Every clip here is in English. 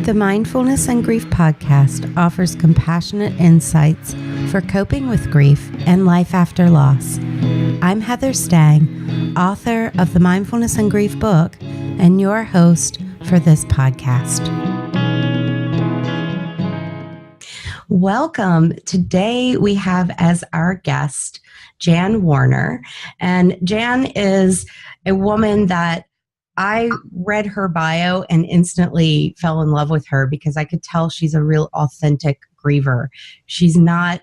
The Mindfulness and Grief Podcast offers compassionate insights for coping with grief and life after loss. I'm Heather Stang, author of the Mindfulness and Grief book, and your host for this podcast. Welcome. Today we have as our guest Jan Warner, and Jan is a woman that I read her bio and instantly fell in love with her because I could tell she's a real authentic griever. She's not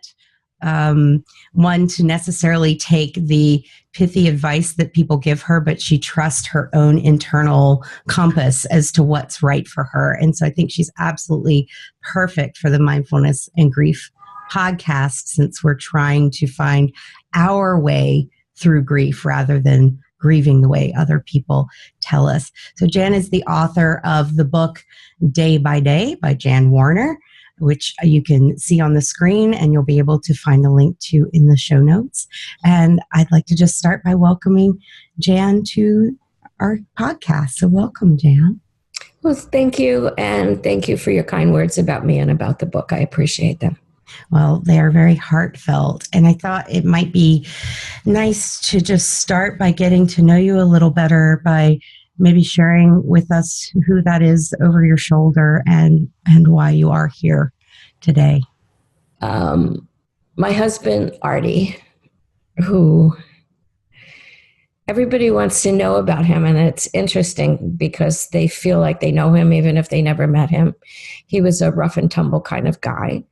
one to necessarily take the pithy advice that people give her, but she trusts her own internal compass as to what's right for her. And so I think she's absolutely perfect for the Mindfulness and Grief podcast, since we're trying to find our way through grief rather than grieving the way other people tell us. So Jan is the author of the book Day by Day by Jan Warner, which you can see on the screen, and you'll be able to find a link to in the show notes. And I'd like to just start by welcoming Jan to our podcast. So welcome, Jan. Well, thank you. And thank you for your kind words about me and about the book. I appreciate them. Well, they are very heartfelt. And I thought it might be nice to just start by getting to know you a little better, by maybe sharing with us who that is over your shoulder and why you are here today. My husband, Artie, who everybody wants to know about him, and it's interesting because they feel like they know him even if they never met him. He was a rough and tumble kind of guy.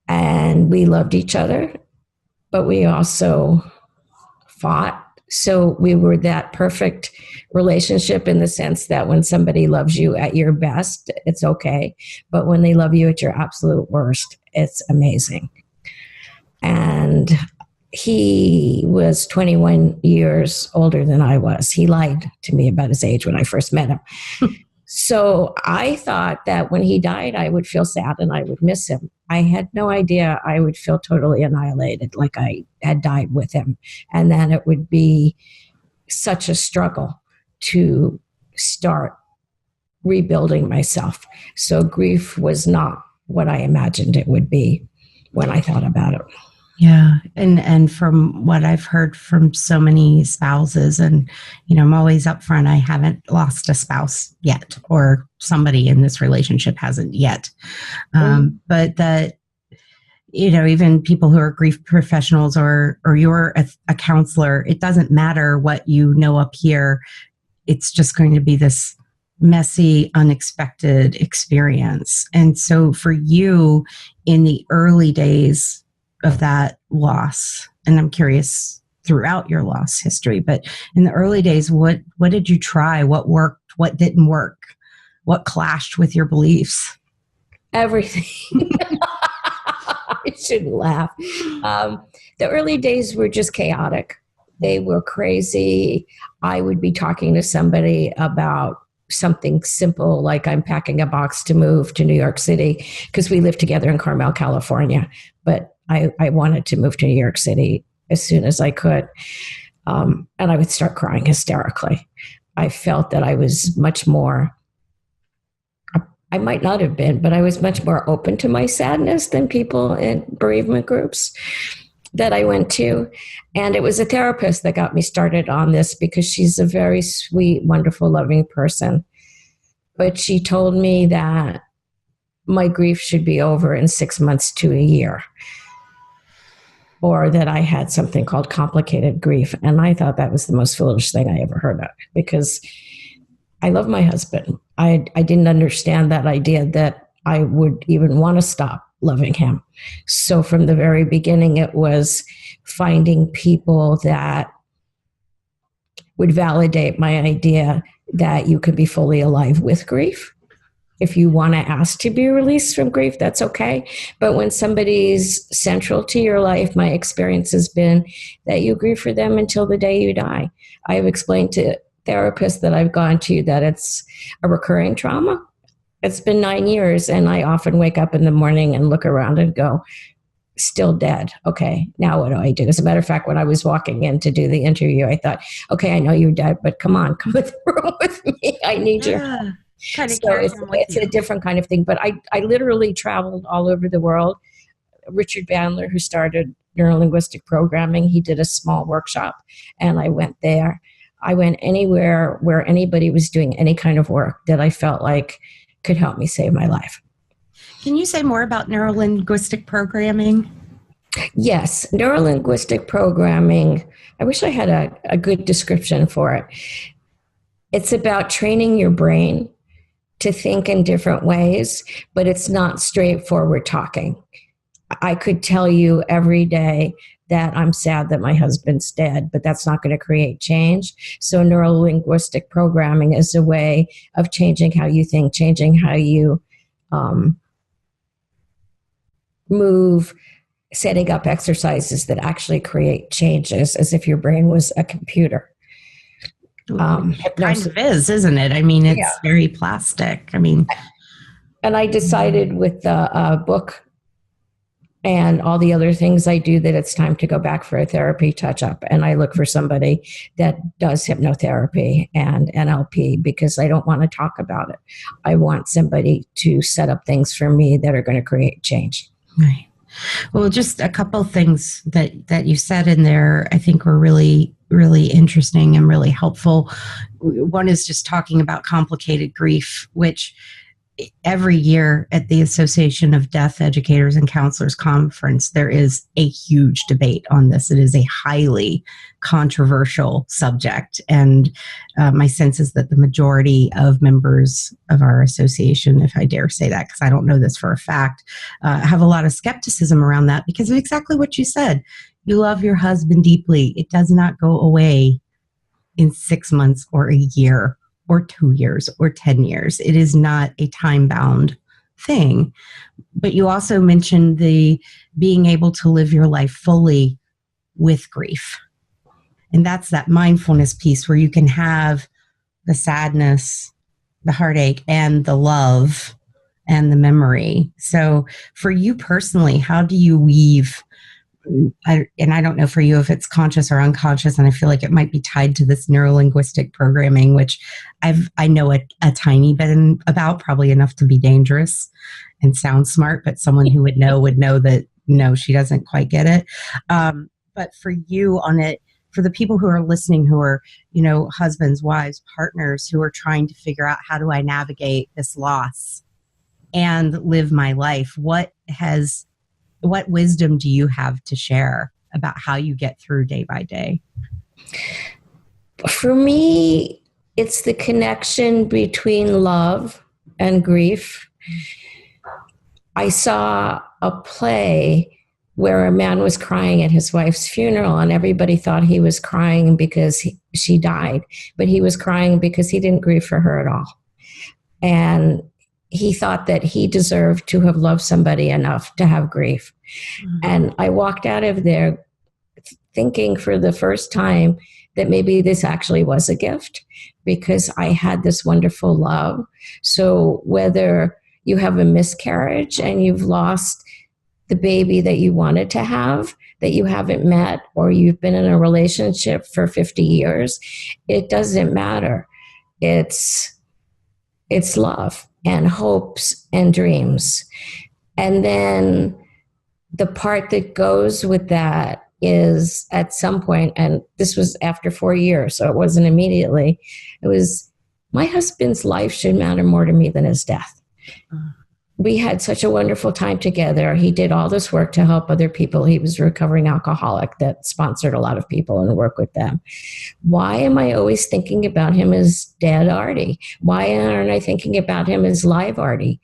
And we loved each other, but we also fought. So we were that perfect relationship in the sense that when somebody loves you at your best, it's okay. But when they love you at your absolute worst, it's amazing. And he was 21 years older than I was. He lied to me about his age when I first met him. So I thought that when he died, I would feel sad and I would miss him. I had no idea I would feel totally annihilated, like I had died with him. And then it would be such a struggle to start rebuilding myself. So grief was not what I imagined it would be when I thought about it. Yeah. And from what I've heard from so many spouses, and, you know, I'm always upfront, I haven't lost a spouse yet, or somebody in this relationship hasn't yet. But that, you know, even people who are grief professionals or you're a counselor, it doesn't matter what you know up here. It's just going to be this messy, unexpected experience. And so for you in the early days of that loss, and I'm curious throughout your loss history, but in the early days, what did you try? What worked? What didn't work? What clashed with your beliefs? Everything. I shouldn't laugh. The early days were just chaotic. They were crazy. I would be talking to somebody about something simple, like I'm packing a box to move to New York City, because we lived together in Carmel, California. But I wanted to move to New York City as soon as I could. And I would start crying hysterically. I felt that I was much more, I might not have been, but I was much more open to my sadness than people in bereavement groups that I went to. And it was a therapist that got me started on this, because she's a very sweet, wonderful, loving person. But she told me that my grief should be over in 6 months to a year, or that I had something called complicated grief. And I thought that was the most foolish thing I ever heard of, because I love my husband. I didn't understand that idea that I would even want to stop loving him. So from the very beginning, it was finding people that would validate my idea that you could be fully alive with grief. If you want to ask to be released from grief, that's okay. But when somebody's central to your life, my experience has been that you grieve for them until the day you die. I've explained to therapists that I've gone to that it's a recurring trauma. It's been 9 years, and I often wake up in the morning and look around and go, still dead. Okay, now what do I do? As a matter of fact, when I was walking in to do the interview, I thought, okay, I know you're dead, but come on, come in the room with me. I need you. Kind of So carry them with it's you. a different kind of thing. But I literally traveled all over the world. Richard Bandler, who started neurolinguistic programming, he did a small workshop, and I went there. I went anywhere where anybody was doing any kind of work that I felt like could help me save my life. Can you say more about neurolinguistic programming? Yes, neurolinguistic programming. I wish I had a good description for it. It's about training your brain to think in different ways, but it's not straightforward talking. I could tell you every day that I'm sad that my husband's dead, but that's not going to create change. So neurolinguistic programming is a way of changing how you think, changing how you move, setting up exercises that actually create changes as if your brain was a computer. It kind of is, isn't it? I mean, it's very plastic. I mean, and I decided with the book and all the other things I do that it's time to go back for a therapy touch-up. And I look for somebody that does hypnotherapy and NLP because I don't want to talk about it. I want somebody to set up things for me that are going to create change. Right. Well, just a couple of things that you said in there I think were really, really interesting and really helpful. One is just talking about complicated grief, which every year at the Association of Death Educators and Counselors Conference, there is a huge debate on this. It is a highly controversial subject. And my sense is that the majority of members of our association, if I dare say that, because I don't know this for a fact, have a lot of skepticism around that because of exactly what you said. You love your husband deeply. It does not go away in 6 months or a year or 2 years or 10 years. It is not a time-bound thing. But you also mentioned the being able to live your life fully with grief. And that's that mindfulness piece where you can have the sadness, the heartache, and the love and the memory. So for you personally, how do you weave, and I don't know for you if it's conscious or unconscious, and I feel like it might be tied to this neurolinguistic programming, which I know a tiny bit about, probably enough to be dangerous and sound smart, but someone who would know that no, she doesn't quite get it. But for you on it, for the people who are listening, who are, husbands, wives, partners, who are trying to figure out how do I navigate this loss and live my life, what wisdom do you have to share about how you get through day by day? For me, it's the connection between love and grief. I saw a play where a man was crying at his wife's funeral, and everybody thought he was crying because she died, but he was crying because he didn't grieve for her at all. And he thought that he deserved to have loved somebody enough to have grief. Mm-hmm. And I walked out of there thinking for the first time that maybe this actually was a gift because I had this wonderful love. So whether you have a miscarriage and you've lost the baby that you wanted to have, that you haven't met, or you've been in a relationship for 50 years, it doesn't matter. It's love and hopes and dreams. And then the part that goes with that is at some point, and this was after 4 years, so it wasn't immediately, it was my husband's life should matter more to me than his death. We had such a wonderful time together. He did all this work to help other people. He was a recovering alcoholic that sponsored a lot of people and worked with them. Why am I always thinking about him as dead Artie? Why aren't I thinking about him as live Artie?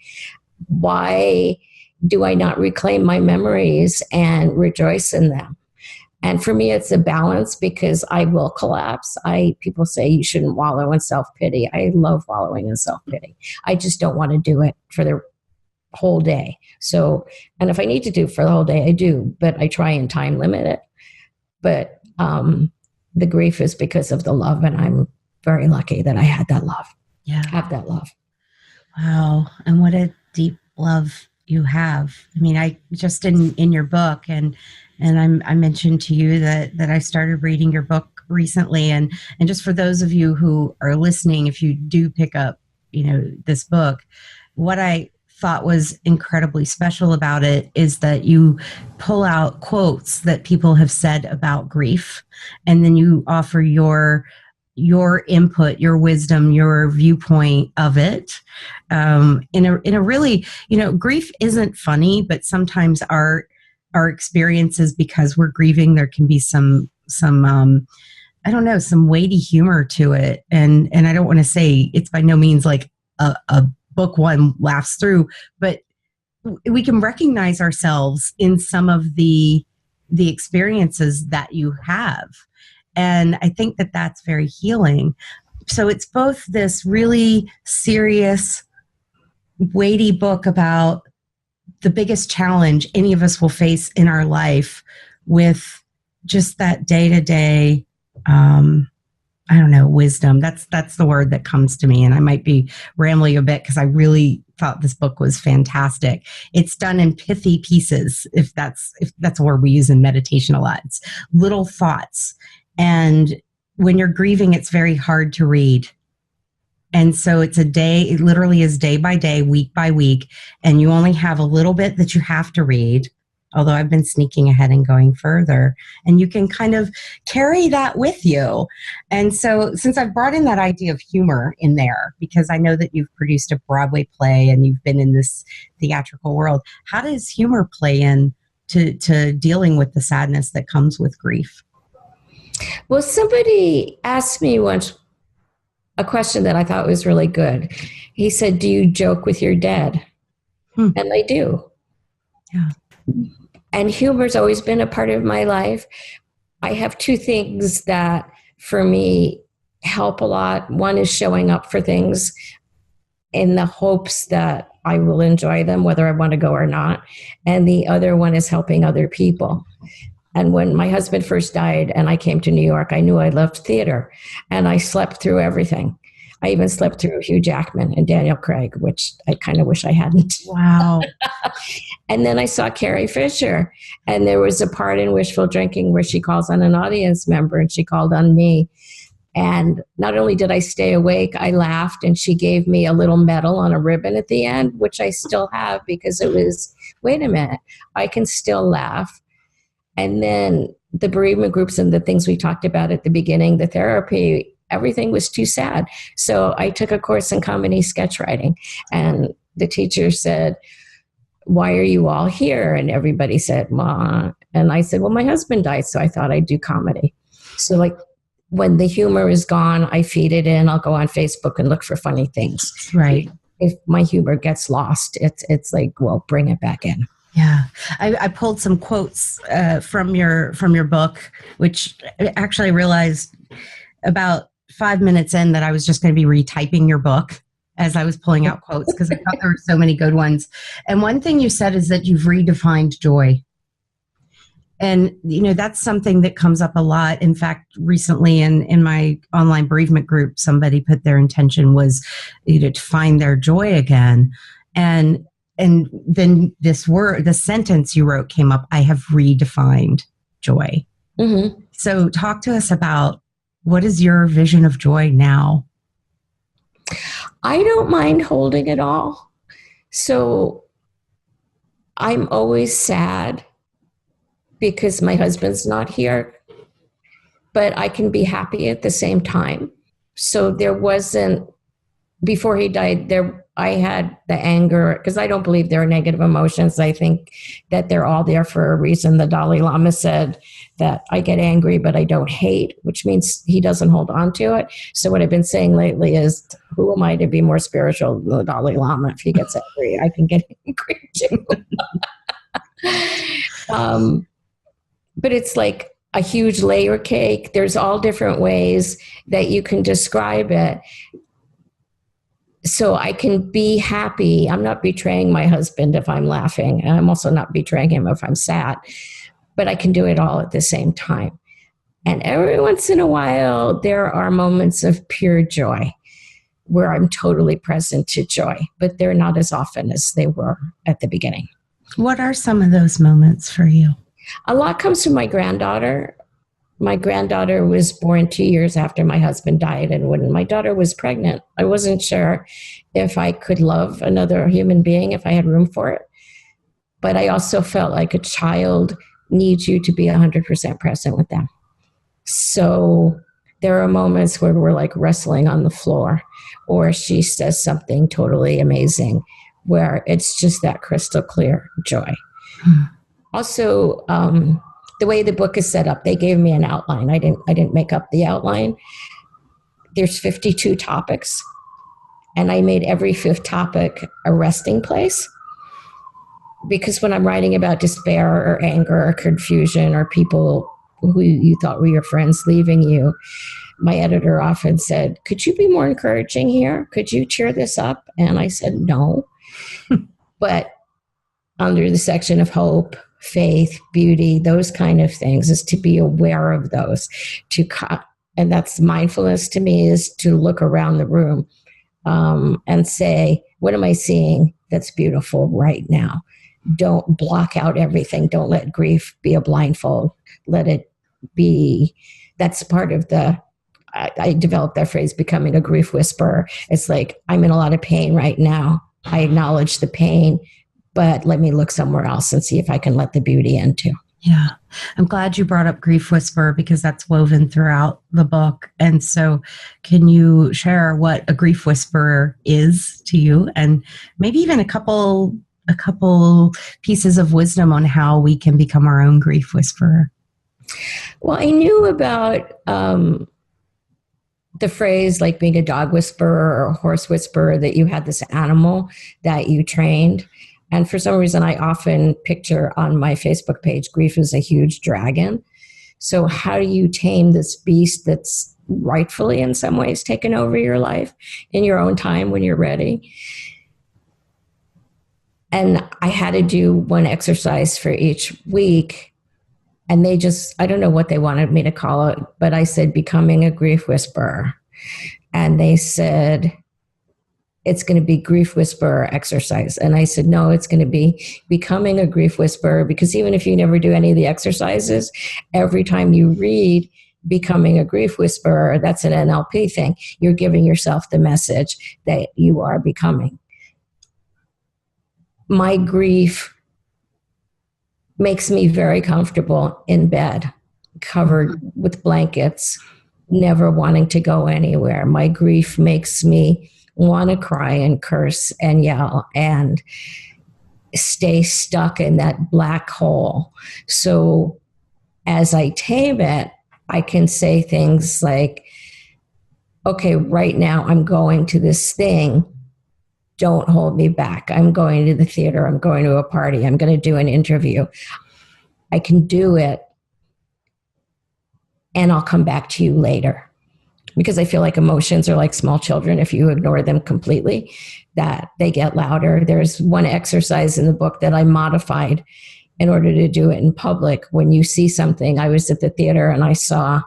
Why do I not reclaim my memories and rejoice in them? And for me, it's a balance because I will collapse. People say you shouldn't wallow in self-pity. I love wallowing in self-pity. I just don't want to do it for the whole day. So, and if I need to do it for the whole day, I do, but I try and time limit it. But the grief is because of the love, and I'm very lucky that I had that love. Yeah. Have that love. Wow. And what a deep love you have. I mean, I just in your book, and I mentioned to you that I started reading your book recently, and just for those of you who are listening, if you do pick up this book, what I thought was incredibly special about it is that you pull out quotes that people have said about grief, and then you offer your input, your wisdom, your viewpoint of it. In a really, grief isn't funny, but sometimes our experiences, because we're grieving, there can be some I don't know, some weighty humor to it. And I don't want to say it's by no means like a book one laughs through, but we can recognize ourselves in some of the experiences that you have. And I think that that's very healing. So it's both this really serious, weighty book about the biggest challenge any of us will face in our life, with just that day-to-day, I don't know, wisdom. That's the word that comes to me. And I might be rambling a bit because I really thought this book was fantastic. It's done in pithy pieces, if that's a word we use in meditation a lot. It's little thoughts. And when you're grieving, it's very hard to read. And so it literally is day by day, week by week, and you only have a little bit that you have to read, although I've been sneaking ahead and going further, and you can kind of carry that with you. And so since I've brought in that idea of humor in there, because I know that you've produced a Broadway play and you've been in this theatrical world, how does humor play in to dealing with the sadness that comes with grief? Well, somebody asked me once a question that I thought was really good. He said, do you joke with your dead? And I do. Yeah. And humor's always been a part of my life. I have two things that for me help a lot. One is showing up for things in the hopes that I will enjoy them, whether I want to go or not. And the other one is helping other people. And when my husband first died and I came to New York, I knew I loved theater, and I slept through everything. I even slept through Hugh Jackman and Daniel Craig, which I kind of wish I hadn't. Wow. And then I saw Carrie Fisher, and there was a part in Wishful Drinking where she calls on an audience member, and she called on me. And not only did I stay awake, I laughed, and she gave me a little medal on a ribbon at the end, which I still have, because it was, wait a minute, I can still laugh. And then the bereavement groups and the things we talked about at the beginning, the therapy, everything was too sad. So I took a course in comedy sketch writing, and the teacher said, why are you all here? And everybody said, Ma. And I said, well, my husband died, so I thought I'd do comedy. So like when the humor is gone, I feed it in. I'll go on Facebook and look for funny things. Right. If my humor gets lost, it's like, well, bring it back in. Yeah, I pulled some quotes from your book, which actually I realized about 5 minutes in that I was just going to be retyping your book as I was pulling out quotes, because I thought there were so many good ones. And one thing you said is that you've redefined joy. And, that's something that comes up a lot. In fact, recently in my online bereavement group, somebody put their intention was to find their joy again. And then the sentence you wrote came up, I have redefined joy. Mm-hmm. So talk to us about, what is your vision of joy now? I don't mind holding it all. So I'm always sad because my husband's not here, but I can be happy at the same time. So there wasn't, before he died, I had the anger, because I don't believe there are negative emotions. I think that they're all there for a reason. The Dalai Lama said that I get angry, but I don't hate, which means he doesn't hold on to it. So what I've been saying lately is, who am I to be more spiritual than the Dalai Lama? If he gets angry, I can get angry too. But it's like a huge layer cake. There's all different ways that you can describe it. So I can be happy. I'm not betraying my husband if I'm laughing. And I'm also not betraying him if I'm sad. But I can do it all at the same time. And every once in a while, there are moments of pure joy where I'm totally present to joy. But they're not as often as they were at the beginning. What are some of those moments for you? A lot comes from my granddaughter. My granddaughter was born 2 years after my husband died. And when my daughter was pregnant, I wasn't sure if I could love another human being, if I had room for it. But I also felt like a child needs you to be 100% present with them. So there are moments where we're like wrestling on the floor, or she says something totally amazing where it's just that crystal clear joy. Also, the way the book is set up, they gave me an outline. I didn't make up the outline. There's 52 topics, and I made every fifth topic a resting place. Because when I'm writing about despair or anger or confusion or people who you thought were your friends leaving you, my editor often said, could you be more encouraging here? Could you cheer this up? And I said, no. But under the section of hope, faith, beauty, those kind of things, is to be aware of those. And that's mindfulness to me, is to look around the room and say, what am I seeing that's beautiful right now? Don't block out everything. Don't let grief be a blindfold. Let it be. That's part of I developed that phrase, becoming a grief whisperer. It's like, I'm in a lot of pain right now. I acknowledge the pain, but let me look somewhere else and see if I can let the beauty in too. Yeah. I'm glad you brought up grief whisperer, because that's woven throughout the book. And so can you share what a grief whisperer is to you, and maybe even a couple pieces of wisdom on how we can become our own grief whisperer? Well, I knew about the phrase like being a dog whisperer or a horse whisperer, that you had this animal that you trained. And for some reason, I often picture on my Facebook page, grief is a huge dragon. So how do you tame this beast that's rightfully in some ways taken over your life in your own time when you're ready? And I had to do one exercise for each week. And they just, I don't know what they wanted me to call it, but I said, becoming a grief whisperer. And they said, it's going to be grief whisperer exercise. And I said, no, it's going to be becoming a grief whisperer, because even if you never do any of the exercises, every time you read becoming a grief whisperer, that's an NLP thing. You're giving yourself the message that you are becoming. My grief makes me very comfortable in bed, covered with blankets, never wanting to go anywhere. My grief makes me want to cry and curse and yell and stay stuck in that black hole. So as I tame it, I can say things like, okay, right now I'm going to this thing. Don't hold me back. I'm going to the theater. I'm going to a party. I'm going to do an interview. I can do it, and I'll come back to you later. Because I feel like emotions are like small children. If you ignore them completely, that they get louder. There's one exercise in the book that I modified in order to do it in public. When you see something, I was at the theater and I saw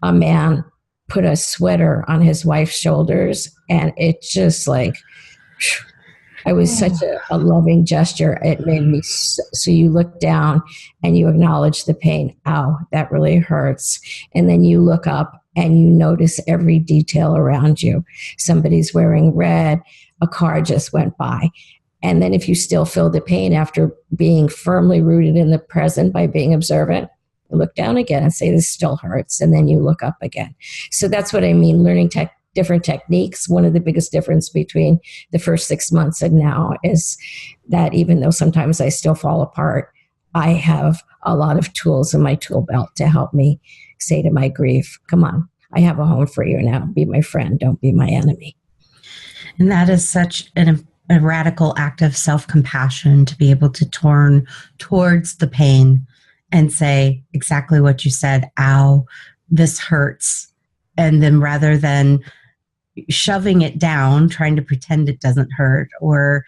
a man put a sweater on his wife's shoulders, and it just like, it was such a loving gesture. It made me, so you look down and you acknowledge the pain. Ow, that really hurts. And then you look up and you notice every detail around you. Somebody's wearing red, a car just went by. And then if you still feel the pain after being firmly rooted in the present by being observant, you look down again and say, this still hurts. And then you look up again. So that's what I mean, learning different techniques. One of the biggest difference between the first 6 months and now is that even though sometimes I still fall apart, I have a lot of tools in my tool belt to help me say to my grief, come on, I have a home for you now. Be my friend. Don't be my enemy. And that is such a radical act of self-compassion, to be able to turn towards the pain and say exactly what you said. Ow, this hurts. And then rather than shoving it down, trying to pretend it doesn't hurt, or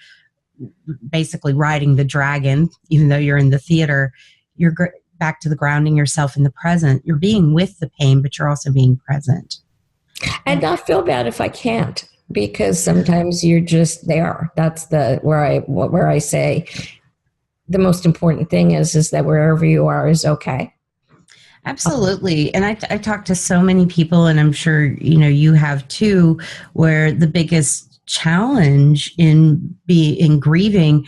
basically riding the dragon, even though you're in the theater, you're back to the grounding yourself in the present. You're being with the pain, but you're also being present. And not feel bad if I can't, because sometimes you're just there. That's where I say the most important thing is that wherever you are is okay. Absolutely. And I talk to so many people, and I'm sure, you have too, where the biggest challenge in grieving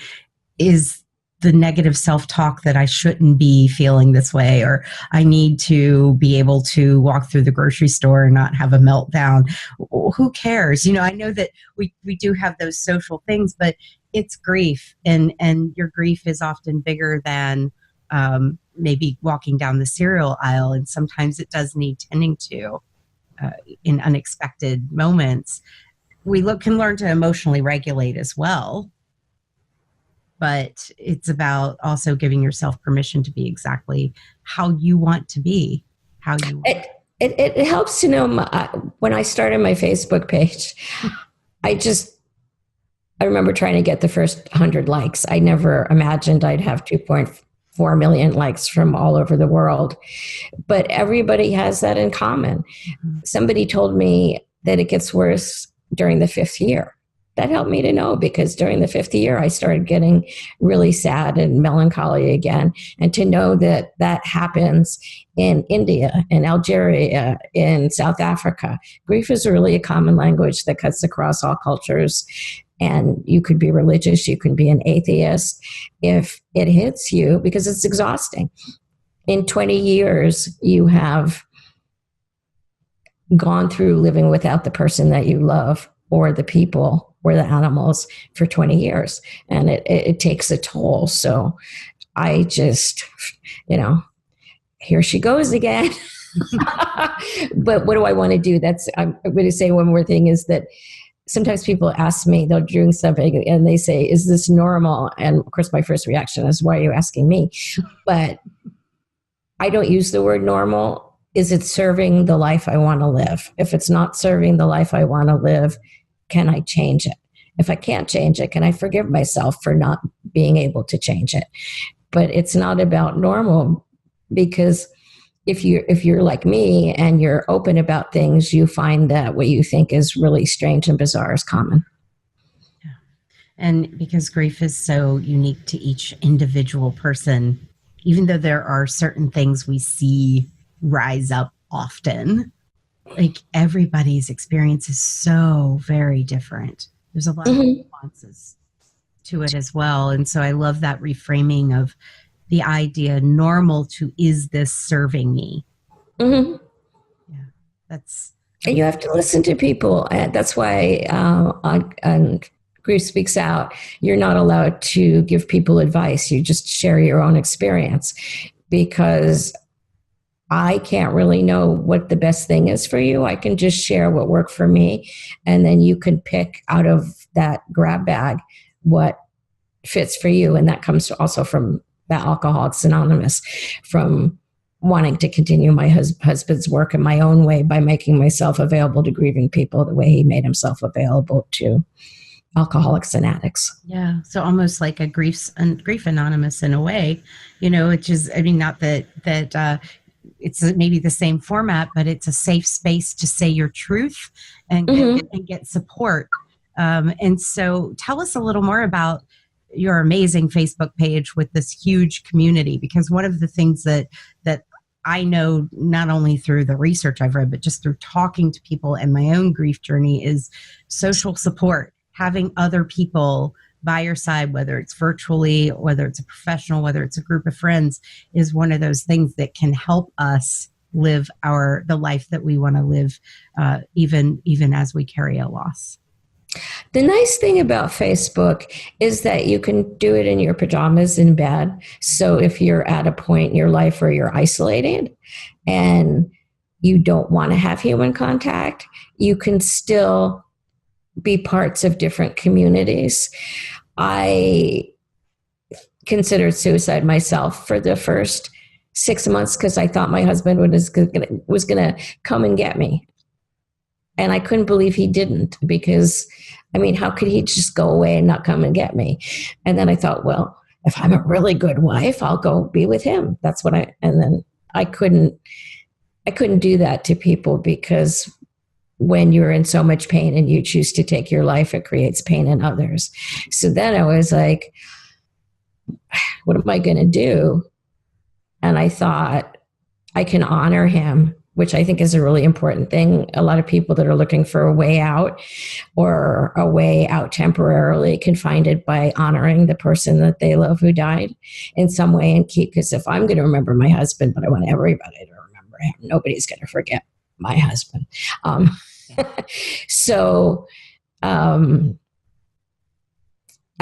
is the negative self-talk that I shouldn't be feeling this way, or I need to be able to walk through the grocery store and not have a meltdown. Who cares? I know that we do have those social things, but it's grief, and your grief is often bigger than maybe walking down the cereal aisle. And sometimes it does need tending to in unexpected moments. We can learn to emotionally regulate as well. But it's about also giving yourself permission to be exactly how you want to be, It helps to know when I started my Facebook page, I remember trying to get the first 100 likes. I never imagined I'd have 2.4 million likes from all over the world. But everybody has that in common. Somebody told me that it gets worse during the 5th year. That helped me to know, because during the 5th year, I started getting really sad and melancholy again. And to know that happens in India, in Algeria, in South Africa. Grief is really a common language that cuts across all cultures. And you could be religious, you can be an atheist. If it hits you, because it's exhausting. In 20 years, you have gone through living without the person that you love, or the people, or the animals, for 20 years. And it takes a toll. So I just, here she goes again. But what do I want to do? I'm going to say one more thing, is that sometimes people ask me, they're doing something and they say, is this normal? And of course, my first reaction is, why are you asking me? But I don't use the word normal. Is it serving the life I want to live? If it's not serving the life I want to live, can I change it? If I can't change it, can I forgive myself for not being able to change it? But it's not about normal, because if you're like me and you're open about things, you find that what you think is really strange and bizarre is common. Yeah. And because grief is so unique to each individual person, even though there are certain things we see rise up often, like everybody's experience is so very different. There's a lot of nuances to it as well. And so I love that reframing of the idea normal to, is this serving me? Mm-hmm. Yeah, and you have to listen to people. And that's why on Grief Speaks Out, you're not allowed to give people advice. You just share your own experience, because I can't really know what the best thing is for you. I can just share what worked for me, and then you can pick out of that grab bag what fits for you. And that comes also from the Alcoholics Anonymous, from wanting to continue my husband's work in my own way by making myself available to grieving people the way he made himself available to alcoholics and addicts. Yeah. So almost like a grief anonymous in a way, which is, not that it's maybe the same format, but it's a safe space to say your truth and get support. And so tell us a little more about your amazing Facebook page with this huge community, because one of the things that I know, not only through the research I've read, but just through talking to people and my own grief journey, is social support, having other people by your side, whether it's virtually, whether it's a professional, whether it's a group of friends, is one of those things that can help us live the life that we want to live, even as we carry a loss. The nice thing about Facebook is that you can do it in your pajamas in bed. So if you're at a point in your life where you're isolated and you don't want to have human contact, you can still be parts of different communities. I considered suicide myself for the first 6 months because I thought my husband was going to come and get me. And I couldn't believe he didn't, because, how could he just go away and not come and get me? And then I thought, well, if I'm a really good wife, I'll go be with him. And then I couldn't do that to people, because when you're in so much pain and you choose to take your life, it creates pain in others. So then I was like, what am I going to do? And I thought, I can honor him, which I think is a really important thing. A lot of people that are looking for a way out or a way out temporarily can find it by honoring the person that they love who died in some way and keep, because if I'm going to remember my husband, but I want everybody to remember him, nobody's going to forget my husband. So I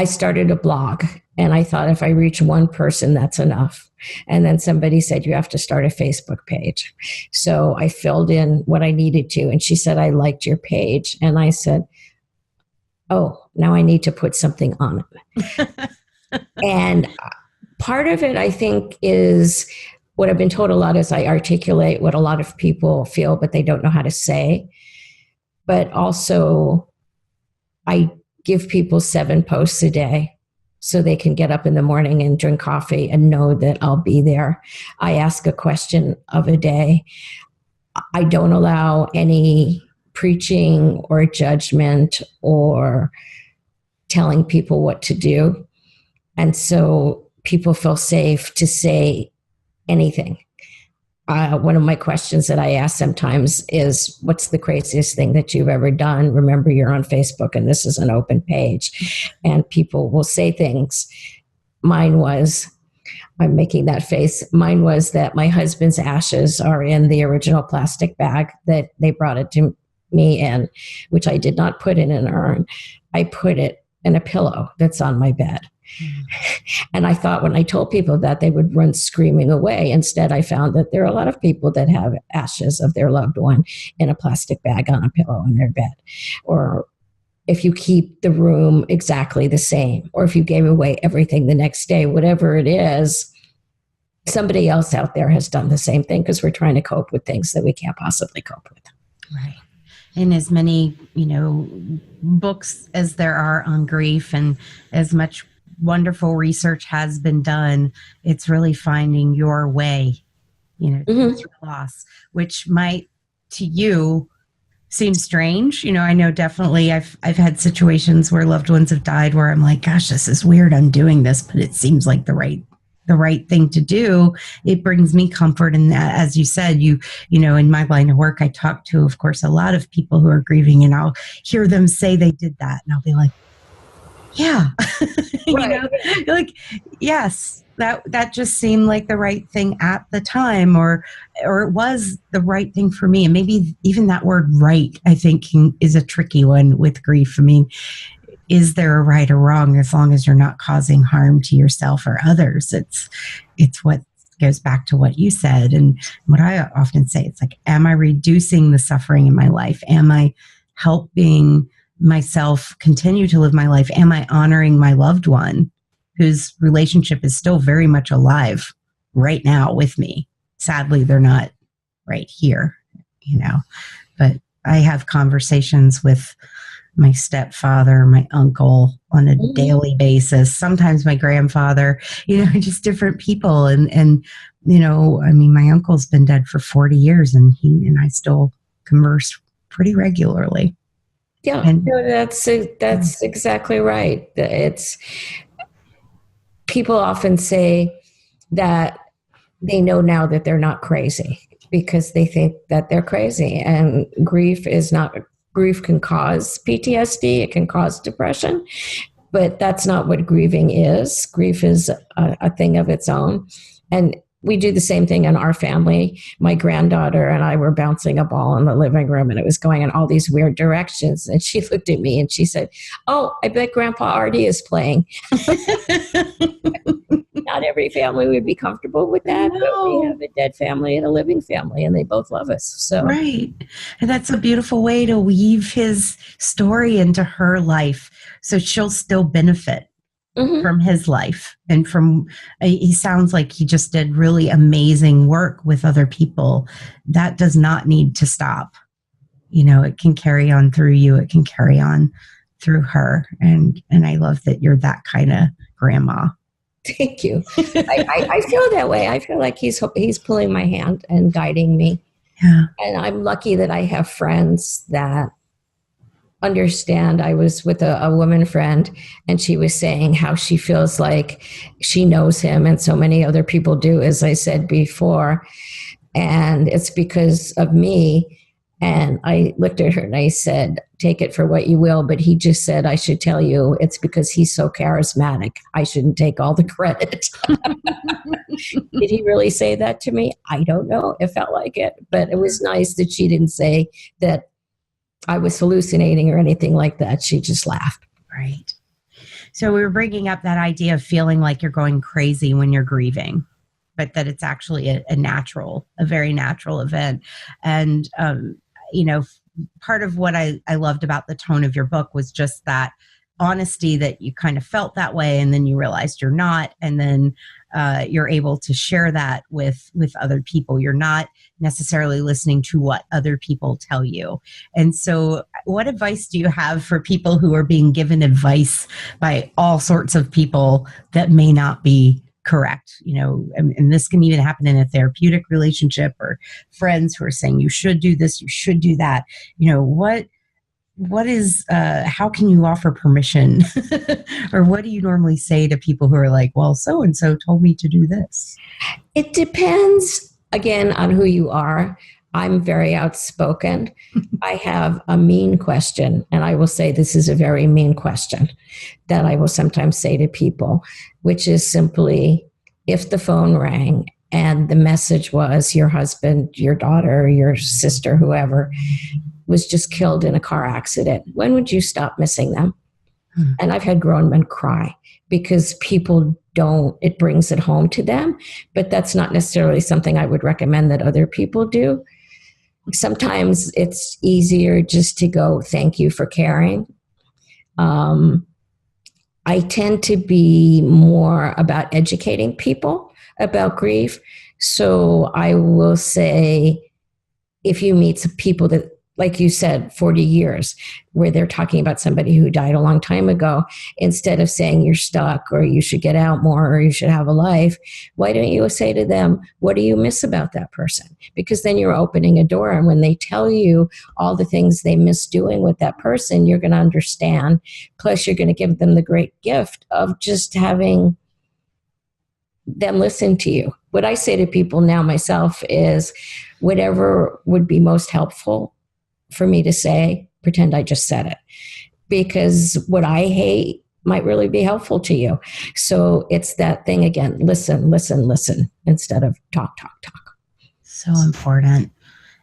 started a blog and I thought if I reach one person, that's enough. And then somebody said, you have to start a Facebook page. So I filled in what I needed to. And she said, I liked your page. And I said, oh, now I need to put something on it. And part of it, I think, is what I've been told a lot is I articulate what a lot of people feel, but they don't know how to say. But also, I give people 7 posts a day so they can get up in the morning and drink coffee and know that I'll be there. I ask a question of a day. I don't allow any preaching or judgment or telling people what to do. And so people feel safe to say anything. One of my questions that I ask sometimes is, what's the craziest thing that you've ever done? Remember, you're on Facebook and this is an open page. And people will say things. Mine was, I'm making that face, mine was that my husband's ashes are in the original plastic bag that they brought it to me in, which I did not put in an urn. I put it in a pillow that's on my bed. And I thought when I told people that, they would run screaming away. Instead, I found that there are a lot of people that have ashes of their loved one in a plastic bag on a pillow in their bed. Or if you keep the room exactly the same, or if you gave away everything the next day, whatever it is, somebody else out there has done the same thing because we're trying to cope with things that we can't possibly cope with. Right. And as many, books as there are on grief and as much wonderful research has been done, it's really finding your way, through loss, which might to you seem strange. I know definitely I've had situations where loved ones have died where I'm like, gosh, this is weird. I'm doing this, but it seems like the right thing to do. It brings me comfort in that. As you said, in my line of work, I talk to, of course, a lot of people who are grieving, and I'll hear them say they did that. And I'll be like, yeah, Right. like, yes, that just seemed like the right thing at the time, or it was the right thing for me. And maybe even that word right, I think, is a tricky one with grief. I mean, is there a right or wrong? As long as you're not causing harm to yourself or others, it's what goes back to what you said. And what I often say, it's like, am I reducing the suffering in my life? Am I helping myself continue to live my life? Am I honoring my loved one whose relationship is still very much alive right now with me? Sadly, they're not right here, but I have conversations with my stepfather, my uncle on a daily basis, sometimes my grandfather, just different people. And my uncle's been dead for 40 years and he and I still converse pretty regularly. Yeah, that's exactly right. It's people often say that they know now that they're not crazy because they think that they're crazy, and grief can cause PTSD. It can cause depression, but that's not what grieving is. Grief is a thing of its own, and we do the same thing in our family. My granddaughter and I were bouncing a ball in the living room and it was going in all these weird directions. And she looked at me and she said, oh, I bet Grandpa Artie is playing. Not every family would be comfortable with that, but we have a dead family and a living family and they both love us. So right. And that's a beautiful way to weave his story into her life so she'll still benefit from his life. And he sounds like he just did really amazing work with other people. That does not need to stop. It can carry on through you. It can carry on through her. And I love that you're that kind of grandma. Thank you. I feel that way. I feel like he's pulling my hand and guiding me. Yeah. And I'm lucky that I have friends that understand. I was with a woman friend and she was saying how she feels like she knows him and so many other people do, as I said before. and it's because of me. And I looked at her and I said, take it for what you will. But he just said, I should tell you, it's because he's so charismatic. I shouldn't take all the credit. Did he really say that to me? I don't know. It felt like it. But it was nice that she didn't say that I was hallucinating or anything like that. She just laughed. Right. So we were bringing up that idea of feeling like you're going crazy when you're grieving, but that it's actually a very natural event. And, part of what I loved about the tone of your book was just that honesty that you kind of felt that way, and then you realized you're not, and then you're able to share that with other people. You're not necessarily listening to what other people tell you. And so what advice do you have for people who are being given advice by all sorts of people that may not be correct? And this can even happen in a therapeutic relationship, or friends who are saying you should do this, you should do that. What is, how can you offer permission? Or what do you normally say to people who are like, well, so-and-so told me to do this? It depends, again, on who you are. I'm very outspoken. I have a mean question, and I will say this is a very mean question that I will sometimes say to people, which is simply, if the phone rang and the message was your husband, your daughter, your sister, whoever, was just killed in a car accident, when would you stop missing them? And I've had grown men cry because people don't, it brings it home to them, but that's not necessarily something I would recommend that other people do. Sometimes it's easier just to go, thank you for caring. I tend to be more about educating people about grief. So I will say, if you meet some people that, like you said, 40 years, where they're talking about somebody who died a long time ago, instead of saying you're stuck or you should get out more or you should have a life, why don't you say to them, what do you miss about that person? Because then you're opening a door, and when they tell you all the things they miss doing with that person, you're going to understand. Plus, you're going to give them the great gift of just having them listen to you. What I say to people now myself is, whatever would be most helpful for me to say, pretend I just said it, because what I hate might really be helpful to you. So it's that thing again, listen, instead of talk. So important.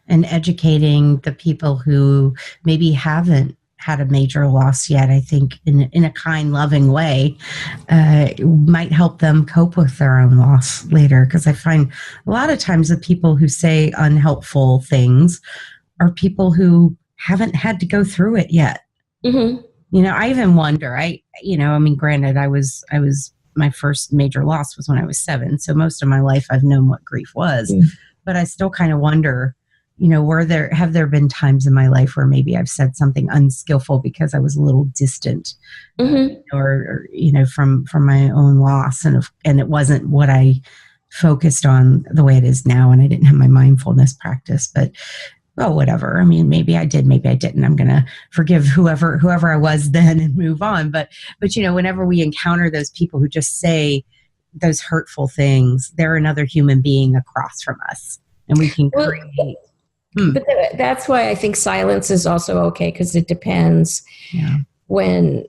And educating the people who maybe haven't had a major loss yet, I think in a kind, loving way, might help them cope with their own loss later. Because I find a lot of times the people who say unhelpful things are people who haven't had to go through it yet. Mm-hmm. I even wonder, granted, I was my first major loss was when I was 7. So most of my life I've known what grief was, but I still kind of wonder, have there been times in my life where maybe I've said something unskillful because I was a little distant, or from my own loss, and it wasn't what I focused on the way it is now, and I didn't have my mindfulness practice, but well, whatever. I mean, maybe I did, maybe I didn't. I'm going to forgive whoever I was then and move on. But whenever we encounter those people who just say those hurtful things, they're another human being across from us, and we can create. But that's why I think silence is also okay, because it depends. Yeah. When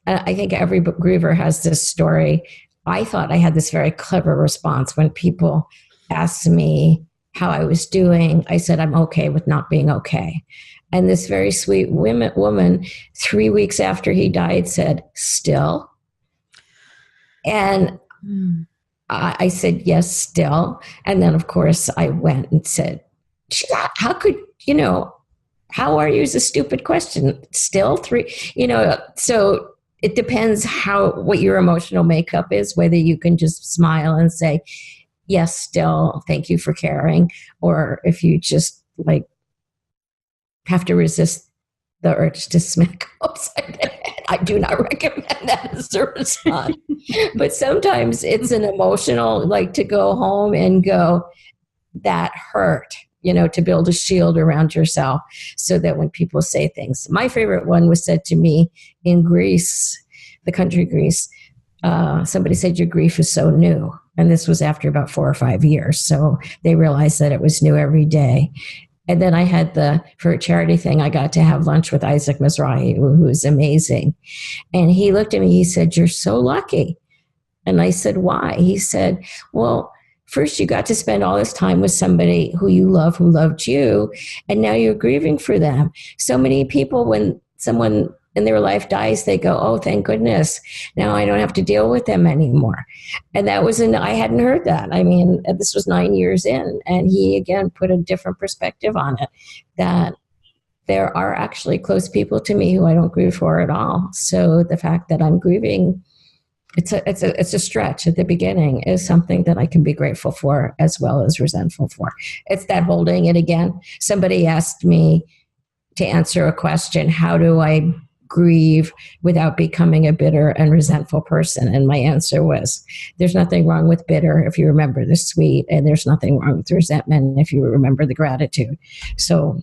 I think every griever has this story. I thought I had this very clever response when people asked me how I was doing. I said, I'm okay with not being okay. And this very sweet woman, 3 weeks after he died, said, still? And I said, yes, still. And then, of course, I went and said, how could, how are you is a stupid question. Still 3, so it depends what your emotional makeup is, whether you can just smile and say, yes, still, thank you for caring. Or if you just have to resist the urge to smack upside the head. I do not recommend that as a response. But sometimes it's an emotional, to go home and go, that hurt, to build a shield around yourself so that when people say things. My favorite one was said to me in Greece, the country Greece. somebody said, your grief is so new. And this was after about 4 or 5 years. So they realized that it was new every day. And then I had for a charity thing, I got to have lunch with Isaac Mizrahi, who is amazing. And he looked at me, he said, you're so lucky. And I said, why? He said, well, first you got to spend all this time with somebody who you love, who loved you, and now you're grieving for them. So many people, when someone in their life dies, they go, oh, thank goodness, now I don't have to deal with them anymore. And I hadn't heard that. I mean, this was 9 years in, and he again put a different perspective on it, that there are actually close people to me who I don't grieve for at all. So the fact that I'm grieving, it's a stretch at the beginning, is something that I can be grateful for as well as resentful for. It's that holding it again. Somebody asked me to answer a question, how do I grieve without becoming a bitter and resentful person? And my answer was, there's nothing wrong with bitter if you remember the sweet, and there's nothing wrong with resentment if you remember the gratitude. So,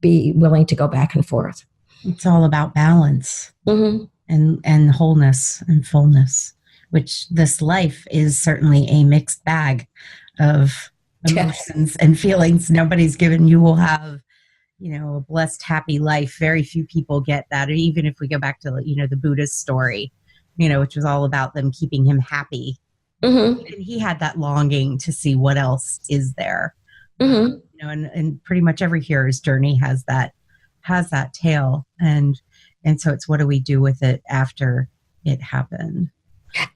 be willing to go back and forth. It's all about balance. Mm-hmm. And wholeness and fullness, which this life is certainly a mixed bag of emotions and feelings. Nobody's given you will have, a blessed, happy life. Very few people get that. Even if we go back to, the Buddha's story, which was all about them keeping him happy. Mm-hmm. And he had that longing to see what else is there. Mm-hmm. And pretty much every hero's journey has that tale. And so it's, what do we do with it after it happened?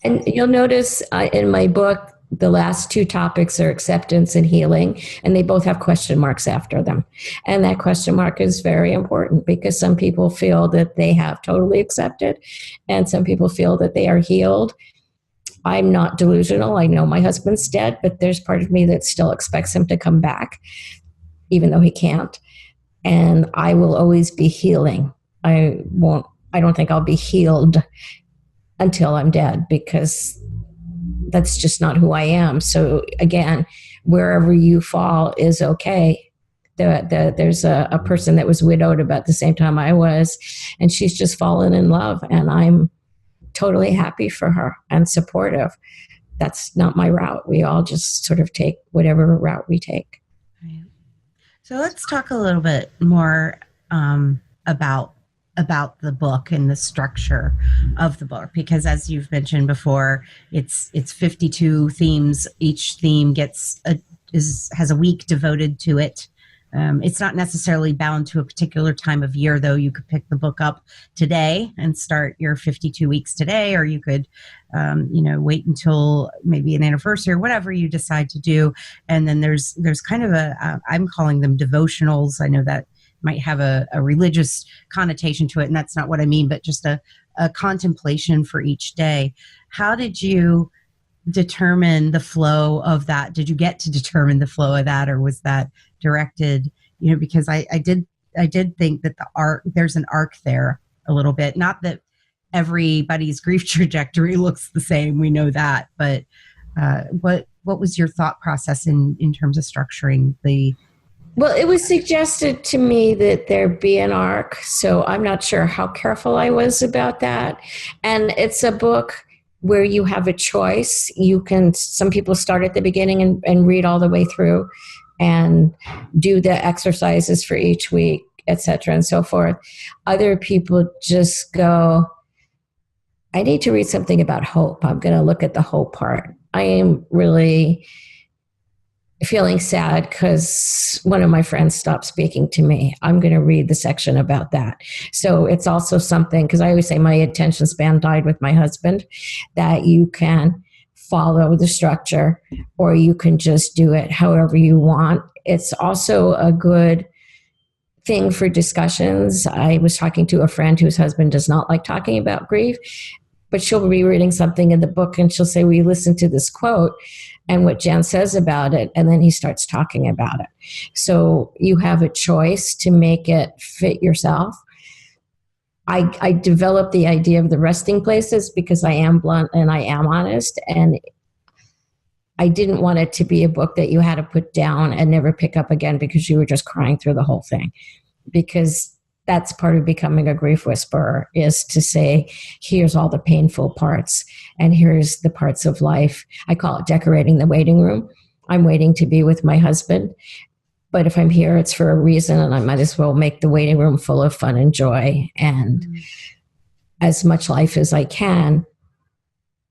And you'll notice in my book, the last 2 topics are acceptance and healing, and they both have question marks after them. And that question mark is very important, because some people feel that they have totally accepted, and some people feel that they are healed. I'm not delusional. I know my husband's dead, but there's part of me that still expects him to come back, even though he can't. And I will always be healing. I don't think I'll be healed until I'm dead, because that's just not who I am. So again, wherever you fall is okay. There's a person that was widowed about the same time I was, and she's just fallen in love, and I'm totally happy for her and supportive. That's not my route. We all just sort of take whatever route we take. Right. So let's talk a little bit more about the book and the structure of the book, because as you've mentioned before, it's 52 themes. Each theme has a week devoted to it. It's not necessarily bound to a particular time of year, though. You could pick the book up today and start your 52 weeks today, or you could, wait until maybe an anniversary or whatever you decide to do. And then there's kind of I'm calling them devotionals. I know that might have a religious connotation to it, and that's not what I mean, but just a contemplation for each day. How did you determine the flow of that? Did you get to determine the flow of that, or was that directed? Because I did think that there's an arc there a little bit. Not that everybody's grief trajectory looks the same, we know that, but what was your thought process in terms of structuring the? Well, it was suggested to me that there be an arc, so I'm not sure how careful I was about that. And it's a book where you have a choice. Some people start at the beginning and read all the way through and do the exercises for each week, et cetera, and so forth. Other people just go, I need to read something about hope. I'm going to look at the hope part. I am really feeling sad because one of my friends stopped speaking to me. I'm going to read the section about that. So it's also something, because I always say my attention span died with my husband, that you can follow the structure or you can just do it however you want. It's also a good thing for discussions. I was talking to a friend whose husband does not like talking about grief, but she'll be reading something in the book and she'll say, will you listen to this quote and what Jan says about it? And then he starts talking about it. So you have a choice to make it fit yourself. I developed the idea of the resting places because I am blunt and I am honest. And I didn't want it to be a book that you had to put down and never pick up again because you were just crying through the whole thing. Because that's part of becoming a grief whisperer, is to say, here's all the painful parts and here's the parts of life. I call it decorating the waiting room. I'm waiting to be with my husband, but if I'm here, it's for a reason, and I might as well make the waiting room full of fun and joy and as much life as I can.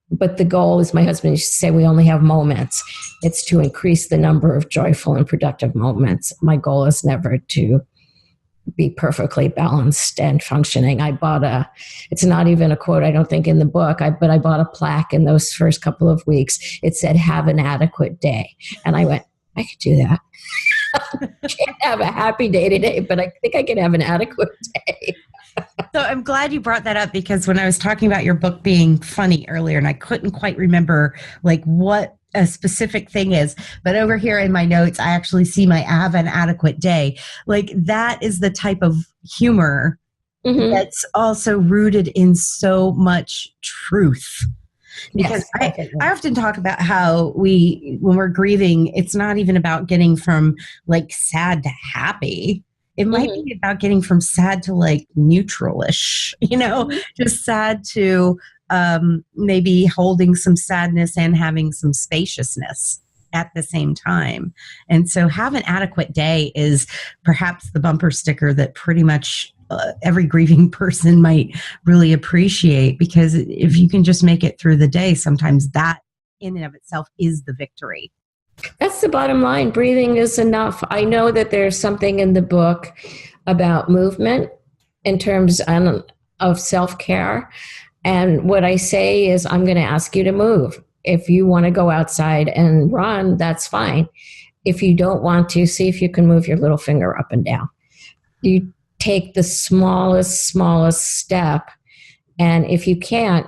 But the goal, is my husband used to say, we only have moments. It's to increase the number of joyful and productive moments. My goal is never to be perfectly balanced and functioning. It's not even a quote, I don't think, in the book, but I bought a plaque in those first couple of weeks. It said, have an adequate day. And I went, I could do that. Can't have a happy day today, but I think I can have an adequate day. So I'm glad you brought that up, because when I was talking about your book being funny earlier, and I couldn't quite remember like what a specific thing is, but over here in my notes, I actually see my have an adequate day. Like, that is the type of humor that's also rooted in so much truth. Because I often talk about how when we're grieving, it's not even about getting from like sad to happy. It might be about getting from sad to like neutral-ish, just sad to maybe holding some sadness and having some spaciousness at the same time. And so have an adequate day is perhaps the bumper sticker that pretty much every grieving person might really appreciate, because if you can just make it through the day, sometimes that in and of itself is the victory. That's the bottom line. Breathing is enough. I know that there's something in the book about movement in terms of self-care. And what I say is, I'm going to ask you to move. If you want to go outside and run, that's fine. If you don't want to, see if you can move your little finger up and down. You take the smallest step. And if you can't,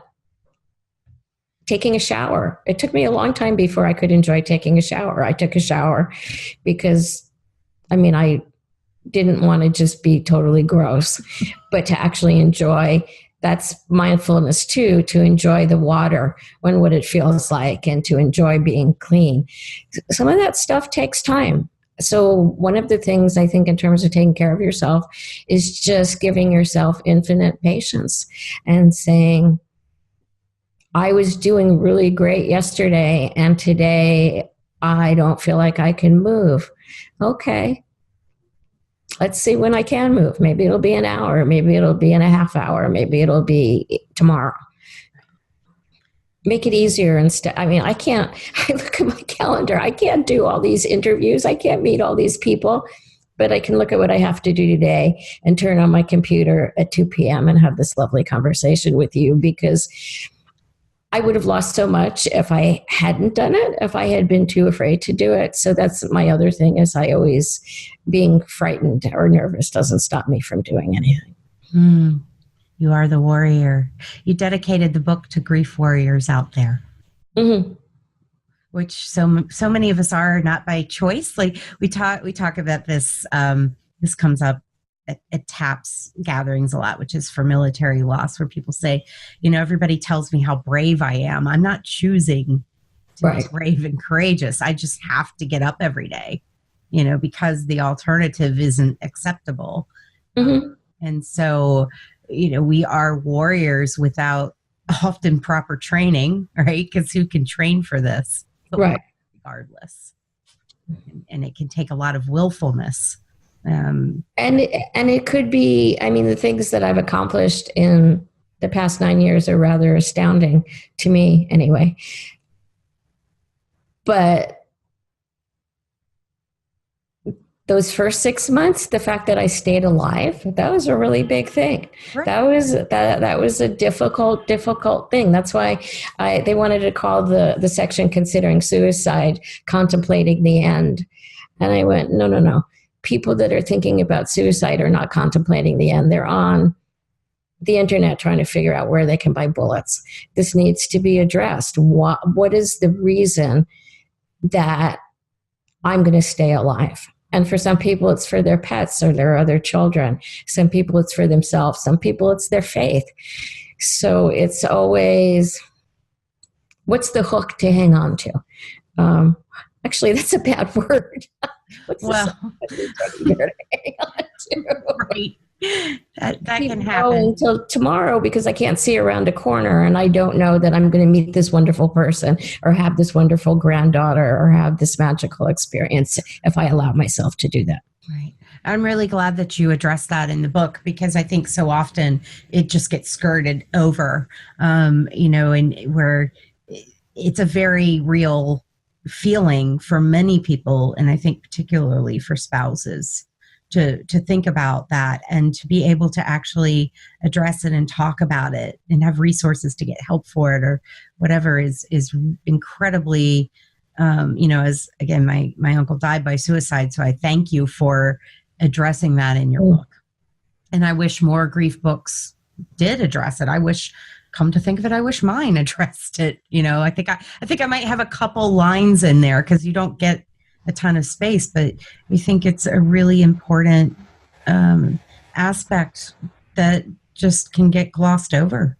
taking a shower. It took me a long time before I could enjoy taking a shower. I took a shower because, I didn't want to just be totally gross, but to actually enjoy. That's mindfulness too, to enjoy the water and what it feels like, and to enjoy being clean. Some of that stuff takes time. So one of the things I think in terms of taking care of yourself is just giving yourself infinite patience and saying, I was doing really great yesterday, and today I don't feel like I can move. Okay. Let's see when I can move. Maybe it'll be an hour. Maybe it'll be in a half hour. Maybe it'll be tomorrow. Make it easier instead. I look at my calendar. I can't do all these interviews. I can't meet all these people, but I can look at what I have to do today and turn on my computer at 2 p.m. and have this lovely conversation with you, because I would have lost so much if I hadn't done it, if I had been too afraid to do it. So that's my other thing, is being frightened or nervous doesn't stop me from doing anything. You are the warrior. You dedicated the book to grief warriors out there, which so many of us are, not by choice. Like we talk about this. This comes up at TAPS gatherings a lot, which is for military loss, where people say, everybody tells me how brave I am. I'm not choosing to be brave and courageous. I just have to get up every day, because the alternative isn't acceptable. And so, we are warriors without often proper training, right? Because who can train for this? But regardless. And it can take a lot of willfulness. And it could be, the things that I've accomplished in the past 9 years are rather astounding to me anyway. But those first 6 months, the fact that I stayed alive, that was a really big thing. Right. That was a difficult thing. That's why they wanted to call the section considering suicide, contemplating the end. And I went, no. People that are thinking about suicide are not contemplating the end. They're on the internet trying to figure out where they can buy bullets. This needs to be addressed. What is the reason that I'm going to stay alive? And for some people, it's for their pets or their other children. Some people, it's for themselves. Some people, it's their faith. So it's always, what's the hook to hang on to? Actually, that's a bad word. too. Right. That can happen until tomorrow because I can't see around a corner and I don't know that I'm going to meet this wonderful person or have this wonderful granddaughter or have this magical experience if I allow myself to do that. Right. I'm really glad that you addressed that in the book because I think so often it just gets skirted over, and where it's a very real feeling for many people, and I think particularly for spouses, to think about that and to be able to actually address it and talk about it and have resources to get help for it or whatever is incredibly, as again, my uncle died by suicide. So I thank you for addressing that in your book. And I wish more grief books did address it. Come to think of it, I wish mine addressed it. I think I might have a couple lines in there because you don't get a ton of space, but we think it's a really important aspect that just can get glossed over.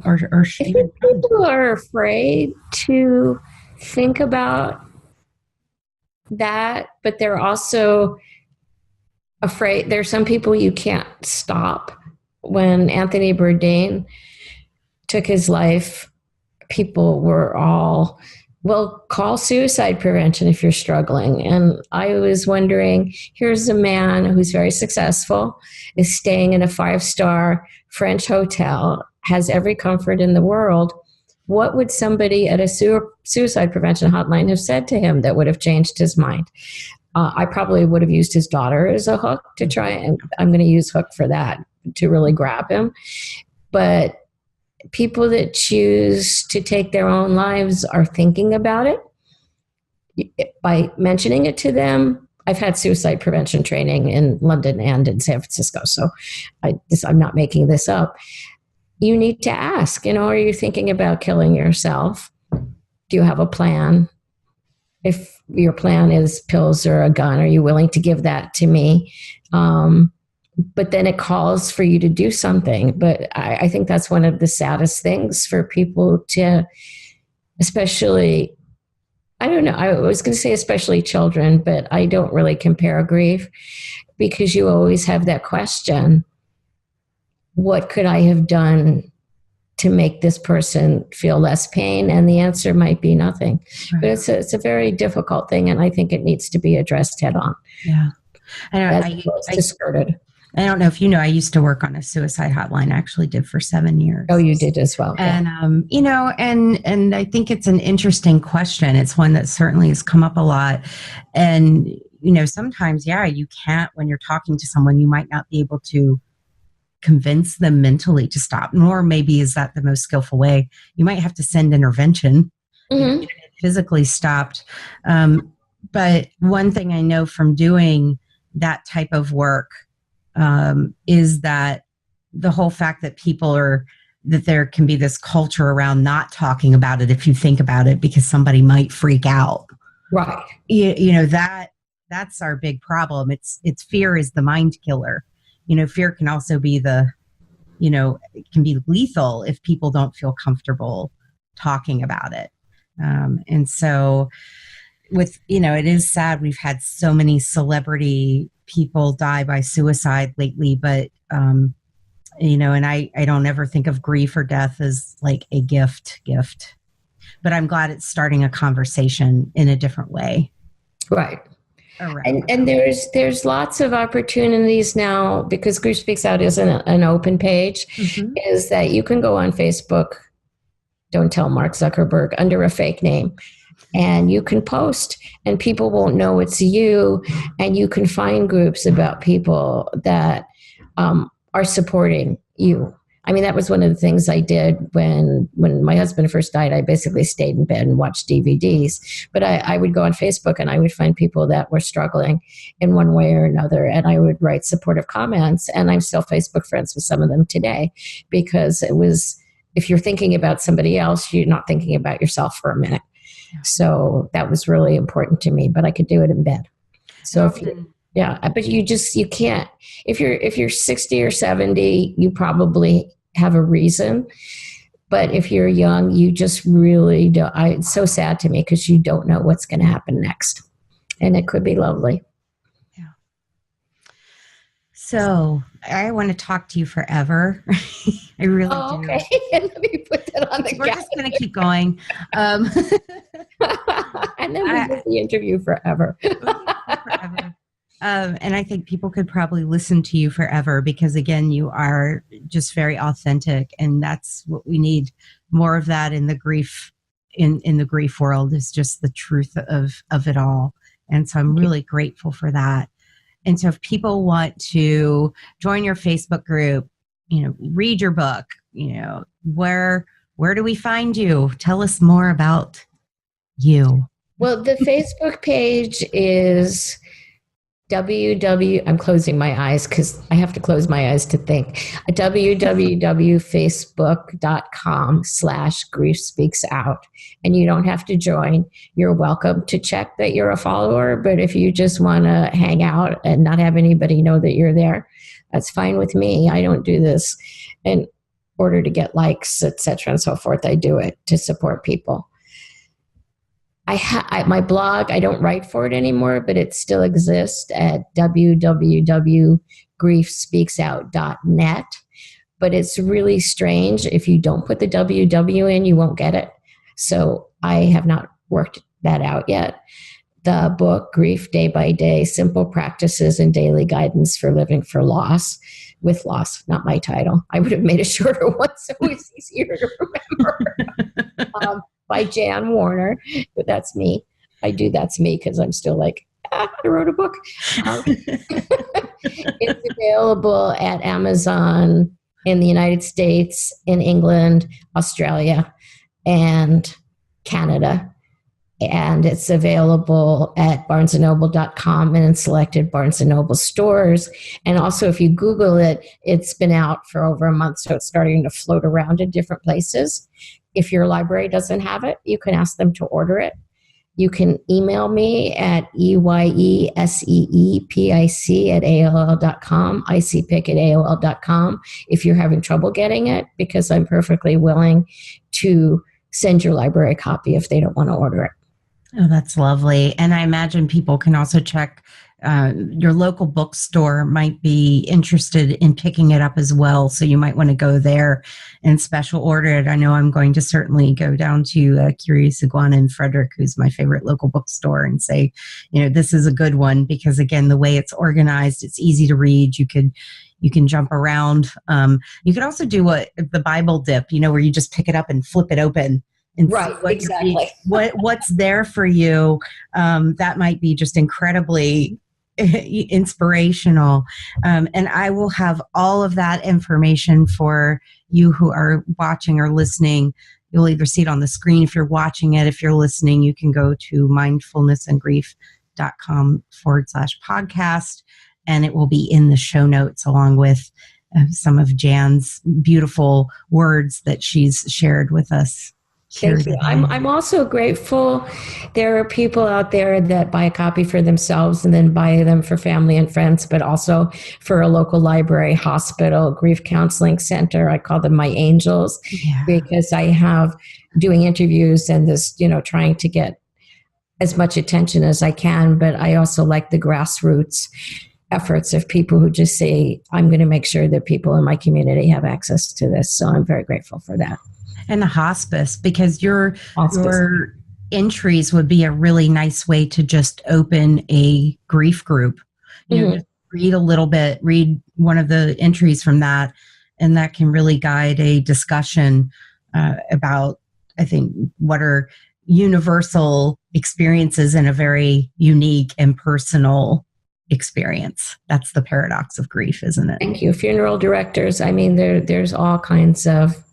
Or people are afraid to think about that, but they're also afraid. There's some people you can't stop. When Anthony Bourdain took his life, people were all, well, call suicide prevention if you're struggling. And I was wondering, here's a man who's very successful, is staying in a 5-star French hotel, has every comfort in the world. What would somebody at a suicide prevention hotline have said to him that would have changed his mind? I probably would have used his daughter as a hook to try, and I'm going to use hook for that to really grab him. But people that choose to take their own lives are thinking about it. By mentioning it to them, I've had suicide prevention training in London and in San Francisco, so I'm not making this up. You need to ask, are you thinking about killing yourself? Do you have a plan? If your plan is pills or a gun, are you willing to give that to me? But then it calls for you to do something. But I think that's one of the saddest things for people to, especially, I don't know, I was going to say especially children, but I don't really compare grief because you always have that question, what could I have done to make this person feel less pain? And the answer might be nothing. Right. But it's a very difficult thing, and I think it needs to be addressed head on. Yeah. I skirted. I don't know if you know, I used to work on a suicide hotline. I actually did for 7 years. Oh, you did as well. And, yeah. And I think it's an interesting question. It's one that certainly has come up a lot. And, sometimes, you can't, when you're talking to someone, you might not be able to convince them mentally to stop, nor maybe is that the most skillful way. You might have to send intervention to get it physically stopped. But one thing I know from doing that type of work is that the whole fact that that there can be this culture around not talking about it if you think about it because somebody might freak out. Right. That's our big problem. It's fear is the mind killer. Fear can also be it can be lethal if people don't feel comfortable talking about it. And so it is sad we've had so many celebrity people die by suicide lately, but, and I don't ever think of grief or death as like a gift, but I'm glad it's starting a conversation in a different way. Right. And there's lots of opportunities now because Grief Speaks Out is an open page, is that you can go on Facebook, don't tell Mark Zuckerberg, under a fake name, and you can post and people won't know it's you, and you can find groups about people that are supporting you. I mean, that was one of the things I did when my husband first died. I basically stayed in bed and watched DVDs. But I would go on Facebook and I would find people that were struggling in one way or another. And I would write supportive comments. And I'm still Facebook friends with some of them today because it was, if you're thinking about somebody else, you're not thinking about yourself for a minute. So that was really important to me, but I could do it in bed. So but you can't, if you're 60 or 70, you probably have a reason. But if you're young, you just really don't. It's so sad to me because you don't know what's going to happen next. And it could be lovely. Yeah. So I want to talk to you forever. I really do. Okay. Let me put that on the We're just going to keep going. And then we do the interview forever. Forever. And I think people could probably listen to you forever because, again, you are just very authentic, and that's what we need more of that in the grief in the grief world is just the truth of it all. And so I'm really grateful for that. And so if people want to join your Facebook group, read your book, where do we find you? Tell us more about you. Well, the Facebook page is I'm closing my eyes because I have to close my eyes to think. www.facebook.com/grief speaks out. And you don't have to join. You're welcome to check that you're a follower. But if you just want to hang out and not have anybody know that you're there, that's fine with me. I don't do this in order to get likes, etc. and so forth. I do it to support people. My blog, I don't write for it anymore, but it still exists at www.griefspeaksout.net. But it's really strange. If you don't put the WW in, you won't get it. So I have not worked that out yet. The book, Grief Day by Day, Simple Practices and Daily Guidance for Living for Loss, with Loss, not my title. I would have made a shorter one so it's easier to remember. By Jan Warner, but that's me. That's me because I'm still like, I wrote a book. It's available at Amazon in the United States, in England, Australia, and Canada. And it's available at barnesandnoble.com and in selected Barnes & Noble stores. And also, if you Google it, it's been out for over a month, so it's starting to float around in different places. If your library doesn't have it, you can ask them to order it. You can email me at eyeseepic@aol.com, icpic@aol.com, if you're having trouble getting it, because I'm perfectly willing to send your library a copy if they don't want to order it. Oh, that's lovely. And I imagine people can also check your local bookstore might be interested in picking it up as well. So you might want to go there and special order it. I know I'm going to certainly go down to Curious Iguana in Frederick, who's my favorite local bookstore, and say, this is a good one because, again, the way it's organized, it's easy to read. You can jump around. You could also do the Bible dip, where you just pick it up and flip it open. And right, exactly. What's there for you. That might be just incredibly inspirational. And I will have all of that information for you who are watching or listening. You'll either see it on the screen if you're watching it. If you're listening, you can go to mindfulnessandgrief.com/podcast, and it will be in the show notes along with some of Jan's beautiful words that she's shared with us. Thank you. I'm also grateful. There are people out there that buy a copy for themselves and then buy them for family and friends, but also for a local library, hospital, grief counseling center. I call them my angels because I have doing interviews and this, trying to get as much attention as I can. But I also like the grassroots efforts of people who just say, I'm going to make sure that people in my community have access to this. So I'm very grateful for that. And the hospice, because your entries would be a really nice way to just open a grief group. Just read a little bit, read one of the entries from that, and that can really guide a discussion about, I think, what are universal experiences in a very unique and personal experience. That's the paradox of grief, isn't it? Thank you. Funeral directors, there's all kinds of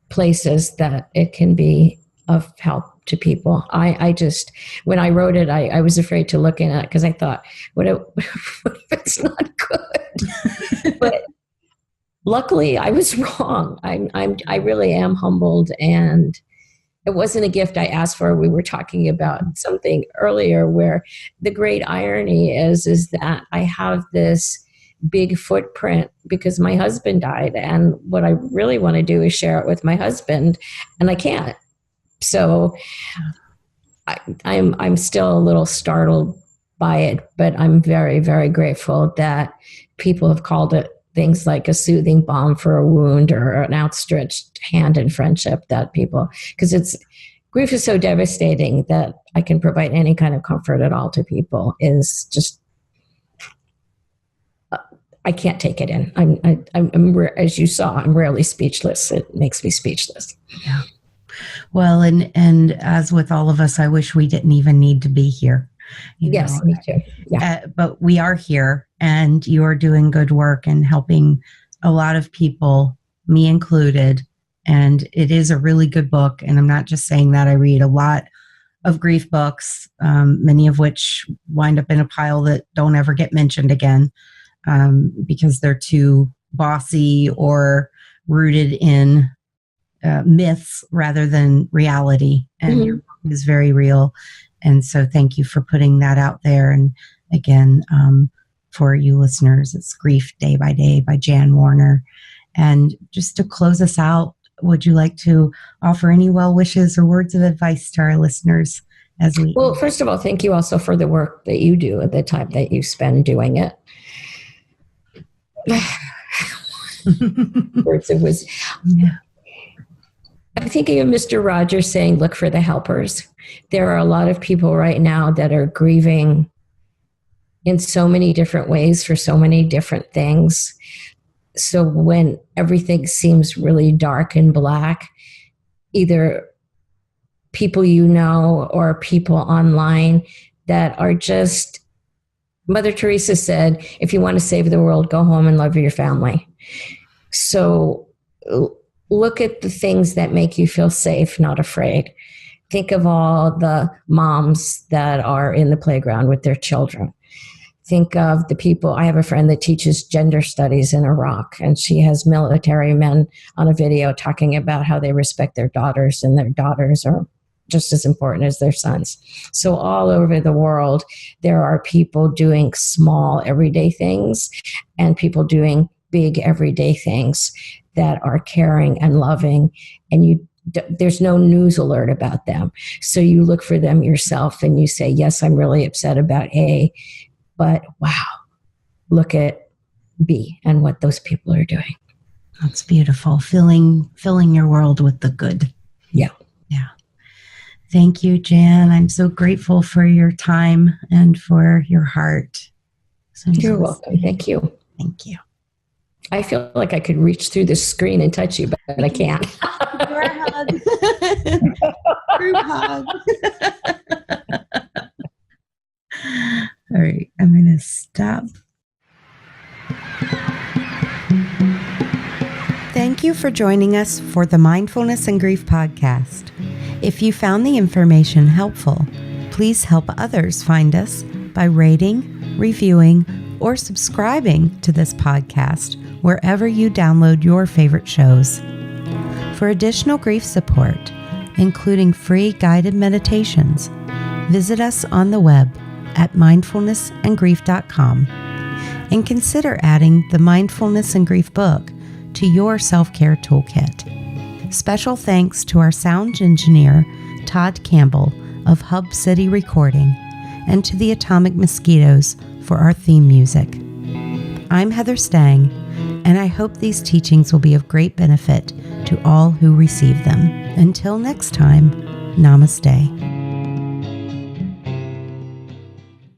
places that it can be of help to people. I just, when I wrote it, I was afraid to look in it because I thought, what if it's not good? But luckily I was wrong. I really am humbled, and it wasn't a gift I asked for. We were talking about something earlier where the great irony is that I have this big footprint because my husband died, and what I really want to do is share it with my husband, and I can't. So I'm still a little startled by it, but I'm very, very grateful that people have called it things like a soothing balm for a wound or an outstretched hand in friendship, that people, because grief is so devastating that I can provide any kind of comfort at all to people is just, I can't take it in. I'm as you saw, I'm rarely speechless. It makes me speechless. Yeah. Well, and as with all of us, I wish we didn't even need to be here. Yes, me too. Yeah. But we are here, and you are doing good work and helping a lot of people, me included. And it is a really good book. And I'm not just saying that. I read a lot of grief books, many of which wind up in a pile that don't ever get mentioned again because they're too bossy or rooted in myths rather than reality. And your book is very real. And so thank you for putting that out there. And again, for you listeners, it's Grief Day by Day by Jan Warner. And just to close us out, would you like to offer any well wishes or words of advice to our listeners as we... Well, first of all, thank you also for the work that you do at the time that you spend doing it. Words of wisdom. Yeah. I'm thinking of Mr. Rogers saying, look for the helpers. There are a lot of people right now that are grieving in so many different ways for so many different things. So when everything seems really dark and black, either people you know or people online that are just, Mother Teresa said, if you want to save the world, go home and love your family. So look at the things that make you feel safe, not afraid. Think of all the moms that are in the playground with their children. Think of the people. I have a friend that teaches gender studies in Iraq, and she has military men on a video talking about how they respect their daughters, and their daughters are just as important as their sons. So all over the world, there are people doing small everyday things and people doing big everyday things that are caring and loving, and there's no news alert about them. So you look for them yourself and you say, yes, I'm really upset about A, but wow, look at B and what those people are doing. That's beautiful. Filling your world with the good. Yeah. Yeah. Thank you, Jan. I'm so grateful for your time and for your heart. So you're welcome. Thank you. Thank you. I feel like I could reach through the screen and touch you, but I can't. Group hug. Group hug. All right, I'm going to stop. Thank you for joining us for the Mindfulness and Grief Podcast. If you found the information helpful, please help others find us by rating, reviewing, or subscribing to this podcast wherever you download your favorite shows. For additional grief support, including free guided meditations, visit us on the web at mindfulnessandgrief.com and consider adding the Mindfulness and Grief book to your self-care toolkit. Special thanks to our sound engineer, Todd Campbell of Hub City Recording, and to the Atomic Mosquitoes for our theme music. I'm Heather Stang, and I hope these teachings will be of great benefit to all who receive them. Until next time, namaste.